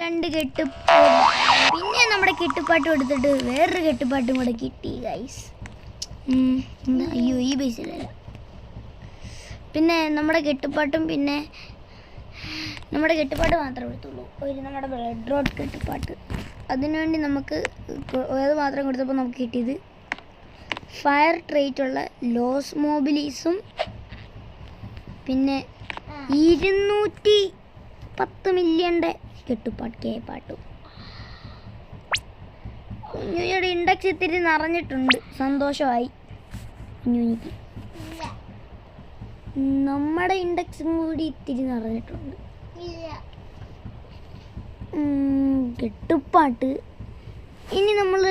രണ്ട് കെട്ട് പിന്നെ നമ്മുടെ കെട്ടുപാട്ടും എടുത്തിട്ട് വേറൊരു കെട്ടുപാട്ടും കൂടെ കിട്ടി ഗൈസ്. അയ്യോ ഈ ബേസിലല്ല. പിന്നെ നമ്മുടെ കെട്ടുപാട്ടും പിന്നെ നമ്മുടെ കെട്ടുപാട്ട് മാത്രമേ എടുത്തുള്ളൂ. ഒരു നമ്മുടെ ബ്ലഡ് റോഡ് കെട്ടുപാട്ട്. അതിനുവേണ്ടി നമുക്ക് അത് മാത്രം കൊടുത്തപ്പോൾ നമുക്ക് കിട്ടിയത് ഫയർ ട്രേറ്റുള്ള ലോസ് മോബിലീസും പിന്നെ 210 മില്യൻ്റെ കെട്ടുപാട്ട് കേപ്പാട്ടും. കുഞ്ഞുഞ്ഞിയുടെ ഇൻഡെക്സ് ഇത്തിരി നിറഞ്ഞിട്ടുണ്ട്. സന്തോഷമായി കുഞ്ഞുഞ്ഞിക്ക്. നമ്മുടെ ഇൻഡെക്സും കൂടി ഇത്തിരി നിറഞ്ഞിട്ടുണ്ട്. കെട്ടുപാട്ട് ഇനി നമ്മൾ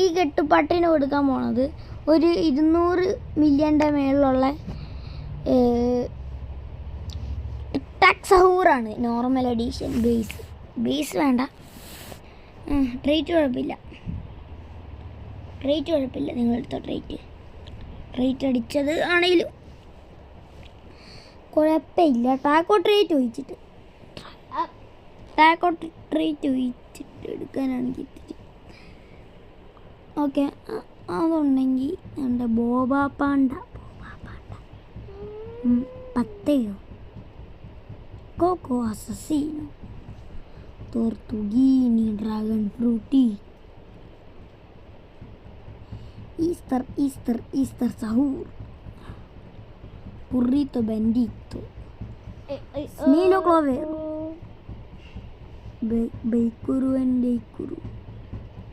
ഈ കെട്ടുപാട്ടിന് കൊടുക്കാൻ പോണത് ഒരു 200 മില്യൻ്റെ മേളിലുള്ള ടാക് സഹൂറാണ്. നോർമൽ എഡീഷൻ ബേസ് വേണ്ട. ട്രേറ്റ് കുഴപ്പമില്ല. നിങ്ങളെടുത്ത ട്രേറ്റ് അടിച്ചത് ആണെങ്കിലും കുഴപ്പമില്ല. ടാക്കോ ട്രേറ്റ് ഒഴിച്ചിട്ട് എടുക്കാനാണെങ്കിൽ ഇത്തിരി ഓക്കെ. അതുണ്ടെങ്കിൽ എൻ്റെ ബോബാ പാണ്ട പത്തയോ കോക്കോ അസസീനോ ടോർട്ടുഗീനി ഡ്രാഗൺ ഫ്രൂട്ടി ഈസ്റ്റർ സഹൂർ burrito bendito Nilo Clovero Baikuru and Daikuru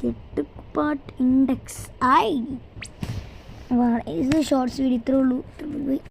കെട്ടുപാട്ട് ഇൻഡെക്സ് ആയി. ഇത് ഷോർട്സ് വീഡിയോ ഇത്രേ ഉള്ളൂ.